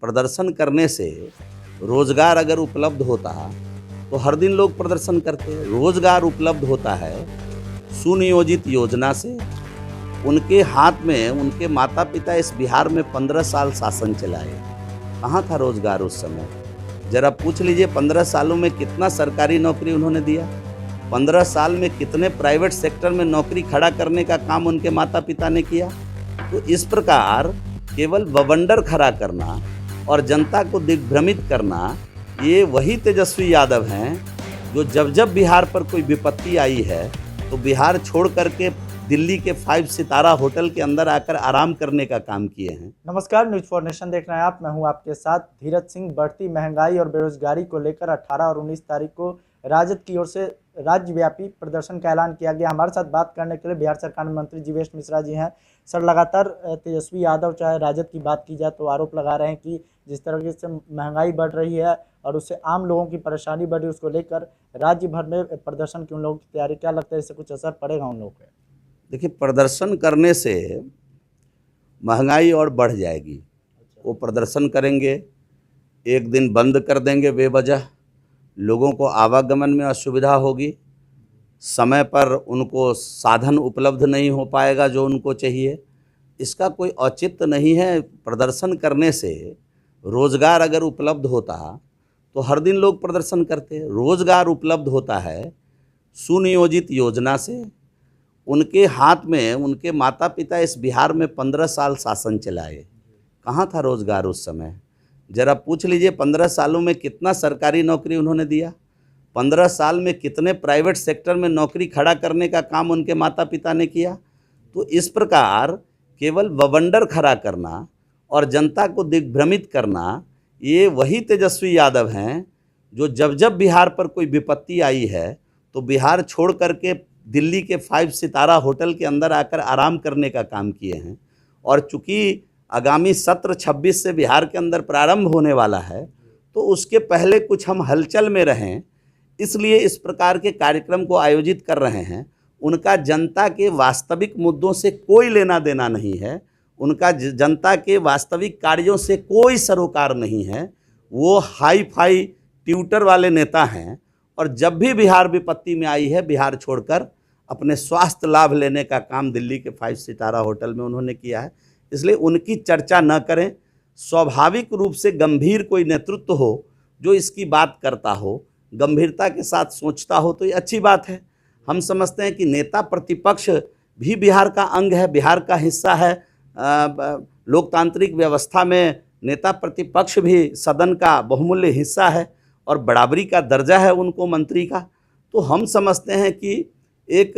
प्रदर्शन करने से रोजगार अगर उपलब्ध होता तो हर दिन लोग प्रदर्शन करते। रोजगार उपलब्ध होता है सुनियोजित योजना से। उनके हाथ में, उनके माता पिता इस बिहार में 15 साल शासन चलाए, कहाँ था रोजगार उस समय? जरा पूछ लीजिए 15 सालों में कितना सरकारी नौकरी उन्होंने दिया, 15 साल में कितने प्राइवेट सेक्टर में नौकरी खड़ा करने का काम उनके माता पिता ने किया। तो इस प्रकार केवल बवंडर खड़ा करना और जनता को दिग्भ्रमित करना, ये वही तेजस्वी यादव हैं जो जब जब बिहार पर कोई विपत्ति आई है तो बिहार छोड़ करके दिल्ली के 5 सितारा होटल के अंदर आकर आराम करने का काम किए हैं। नमस्कार, न्यूज़ फॉर नेशन देख रहे हैं आप। मैं हूं आपके साथ धीरज सिंह। बढ़ती महंगाई और बेरोजगारी को लेकर 18 और 19 तारीख को राजद की ओर से राज्यव्यापी प्रदर्शन का ऐलान किया गया। हमारे साथ बात करने के लिए बिहार सरकार में मंत्री जीवेश मिश्रा जी हैं। सर, लगातार तेजस्वी यादव चाहे राजद की बात की जाए तो आरोप लगा रहे हैं कि जिस तरीके से महंगाई बढ़ रही है और उससे आम लोगों की परेशानी बढ़ रही है, उसको लेकर राज्य भर में प्रदर्शन की उन लोगों की तैयारी। क्या लगता है इससे कुछ असर पड़ेगा उन लोगों पर? देखिए, प्रदर्शन करने से महंगाई और बढ़ जाएगी। वो प्रदर्शन करेंगे, एक दिन बंद कर देंगे बेवजह, लोगों को आवागमन में असुविधा होगी, समय पर उनको साधन उपलब्ध नहीं हो पाएगा जो उनको चाहिए। इसका कोई औचित्य नहीं है। प्रदर्शन करने से रोज़गार अगर उपलब्ध होता तो हर दिन लोग प्रदर्शन करते। रोज़गार उपलब्ध होता है सुनियोजित योजना से। उनके हाथ में, उनके माता पिता इस बिहार में 15 साल शासन चलाए, कहाँ था रोज़गार उस समय? जरा पूछ लीजिए 15 सालों में कितना सरकारी नौकरी उन्होंने दिया, 15 साल में कितने प्राइवेट सेक्टर में नौकरी खड़ा करने का काम उनके माता पिता ने किया। तो इस प्रकार केवल बवंडर खड़ा करना और जनता को दिग्भ्रमित करना, ये वही तेजस्वी यादव हैं जो जब जब बिहार पर कोई विपत्ति आई है तो बिहार छोड़ करके दिल्ली के 5 सितारा होटल के अंदर आकर आराम करने का काम किए हैं। और चूँकि आगामी सत्र 26 से बिहार के अंदर प्रारंभ होने वाला है तो उसके पहले कुछ हम हलचल में रहें, इसलिए इस प्रकार के कार्यक्रम को आयोजित कर रहे हैं। उनका जनता के वास्तविक मुद्दों से कोई लेना देना नहीं है, उनका जनता के वास्तविक कार्यों से कोई सरोकार नहीं है। वो हाई फाई ट्विटर वाले नेता हैं और जब भी बिहार विपत्ति में आई है, बिहार छोड़कर अपने स्वास्थ्य लाभ लेने का काम दिल्ली के 5 सितारा होटल में उन्होंने किया है। इसलिए उनकी चर्चा न करें। स्वाभाविक रूप से गंभीर कोई नेतृत्व हो जो इसकी बात करता हो, गंभीरता के साथ सोचता हो, तो ये अच्छी बात है। हम समझते हैं कि नेता प्रतिपक्ष भी बिहार का अंग है, बिहार का हिस्सा है। लोकतांत्रिक व्यवस्था में नेता प्रतिपक्ष भी सदन का बहुमूल्य हिस्सा है और बराबरी का दर्जा है उनको मंत्री का। तो हम समझते हैं कि एक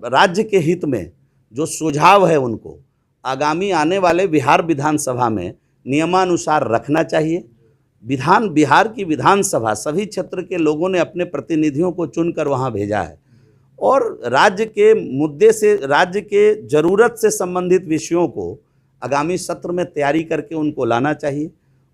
राज्य के हित में जो सुझाव है उनको आगामी आने वाले बिहार विधानसभा में नियमानुसार रखना चाहिए। बिहार की विधानसभा सभी क्षेत्र के लोगों ने अपने प्रतिनिधियों को चुनकर वहां भेजा है और राज्य के मुद्दे से, राज्य के ज़रूरत से संबंधित विषयों को आगामी सत्र में तैयारी करके उनको लाना चाहिए,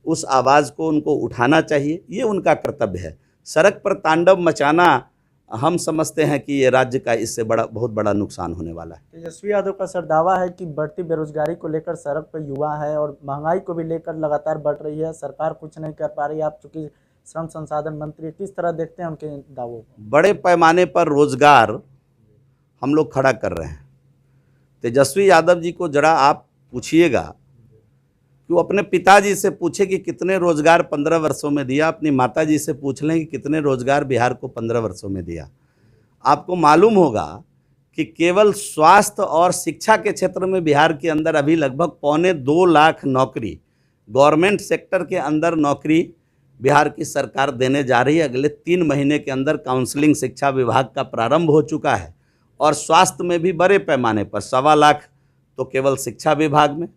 उस आवाज़ को उनको उठाना चाहिए। ये उनका कर्तव्य है। सड़क पर तांडव मचाना, हम समझते हैं कि ये राज्य का इससे बहुत बड़ा नुकसान होने वाला है। तेजस्वी यादव का सर दावा है कि बढ़ती बेरोजगारी को लेकर सड़क पर युवा है और महंगाई को भी लेकर लगातार बढ़ रही है, सरकार कुछ नहीं कर पा रही है। आप चूंकि श्रम संसाधन मंत्री, किस तरह देखते हैं उनके दावों को? बड़े पैमाने पर रोजगार हम लोग खड़ा कर रहे हैं। तेजस्वी यादव जी को जरा आप पूछिएगा कि वो अपने पिताजी से पूछे कि कितने रोजगार 15 वर्षों में दिया, अपनी माताजी से पूछ लें कि कितने रोजगार बिहार को 15 वर्षों में दिया। आपको मालूम होगा कि केवल स्वास्थ्य और शिक्षा के क्षेत्र में बिहार के अंदर अभी लगभग 1.25 लाख नौकरी, गवर्नमेंट सेक्टर के अंदर नौकरी बिहार की सरकार देने जा रही है। अगले 3 महीने के अंदर काउंसलिंग शिक्षा विभाग का प्रारंभ हो चुका है और स्वास्थ्य में भी बड़े पैमाने पर 1.25 लाख तो केवल शिक्षा विभाग में,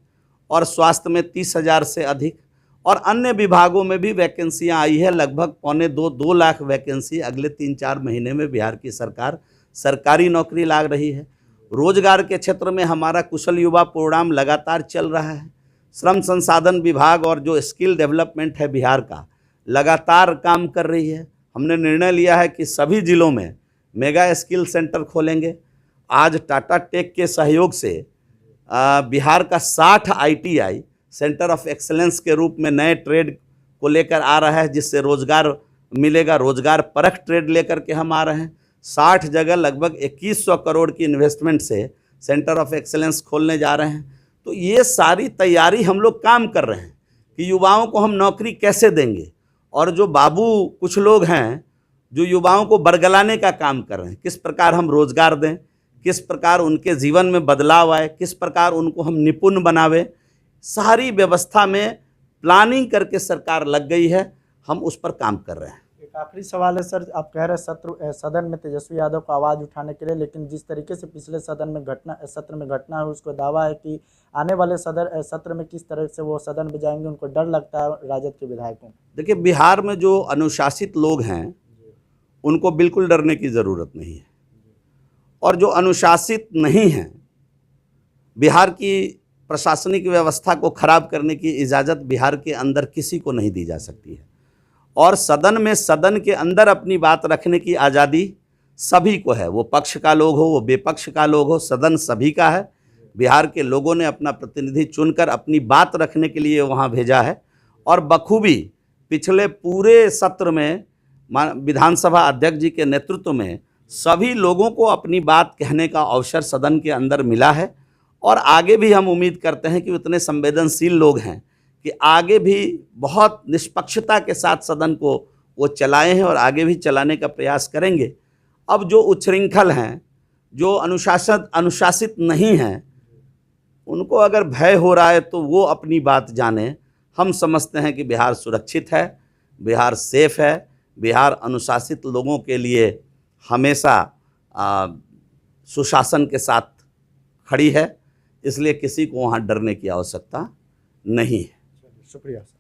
और स्वास्थ्य में 30,000 से अधिक, और अन्य विभागों में भी वैकेंसियां आई है। लगभग 1.25-2 लाख वैकेंसी अगले 3-4 महीने में बिहार की सरकार सरकारी नौकरी ला रही है। रोजगार के क्षेत्र में हमारा कुशल युवा प्रोग्राम लगातार चल रहा है। श्रम संसाधन विभाग और जो स्किल डेवलपमेंट है बिहार का, लगातार काम कर रही है। हमने निर्णय लिया है कि सभी जिलों में मेगा स्किल सेंटर खोलेंगे। आज टाटा टेक के सहयोग से बिहार का 60 ITI सेंटर ऑफ एक्सेलेंस के रूप में नए ट्रेड को लेकर आ रहा है, जिससे रोजगार मिलेगा। रोजगार परख ट्रेड लेकर के हम आ रहे हैं। 60 जगह लगभग 2100 करोड़ की इन्वेस्टमेंट से सेंटर ऑफ एक्सेलेंस खोलने जा रहे हैं। तो ये सारी तैयारी हम लोग काम कर रहे हैं कि युवाओं को हम नौकरी कैसे देंगे, और जो बाबू कुछ लोग हैं जो युवाओं को बरगलाने का काम कर रहे हैं, किस प्रकार हम रोजगार दें, किस प्रकार उनके जीवन में बदलाव आए, किस प्रकार उनको हम निपुण बनावे, सारी व्यवस्था में प्लानिंग करके सरकार लग गई है। हम उस पर काम कर रहे हैं। एक आखिरी सवाल है सर, आप कह रहे हैं सदन में तेजस्वी यादव को आवाज़ उठाने के लिए, लेकिन जिस तरीके से पिछले सत्र में घटना है, उसको दावा है कि आने वाले सत्र में किस तरह से वो सदन में जाएंगे, उनको डर लगता है राजद के विधायकों। देखिए, बिहार में जो अनुशासित लोग हैं उनको बिल्कुल डरने की ज़रूरत नहीं है, और जो अनुशासित नहीं हैं, बिहार की प्रशासनिक व्यवस्था को खराब करने की इजाज़त बिहार के अंदर किसी को नहीं दी जा सकती है। और सदन के अंदर अपनी बात रखने की आज़ादी सभी को है, वो पक्ष का लोग हो, वो विपक्ष का लोग हो, सदन सभी का है। बिहार के लोगों ने अपना प्रतिनिधि चुनकर अपनी बात रखने के लिए वहाँ भेजा है, और बखूबी पिछले पूरे सत्र में विधानसभा अध्यक्ष जी के नेतृत्व में सभी लोगों को अपनी बात कहने का अवसर सदन के अंदर मिला है। और आगे भी हम उम्मीद करते हैं कि उतने संवेदनशील लोग हैं कि आगे भी बहुत निष्पक्षता के साथ सदन को वो चलाए हैं और आगे भी चलाने का प्रयास करेंगे। अब जो उच्छृंखल हैं, जो अनुशासित नहीं हैं, उनको अगर भय हो रहा है तो वो अपनी बात जाने। हम समझते हैं कि बिहार सुरक्षित है, बिहार सेफ है, बिहार अनुशासित लोगों के लिए हमेशा सुशासन के साथ खड़ी है, इसलिए किसी को वहाँ डरने की आवश्यकता नहीं है। शुक्रिया सर।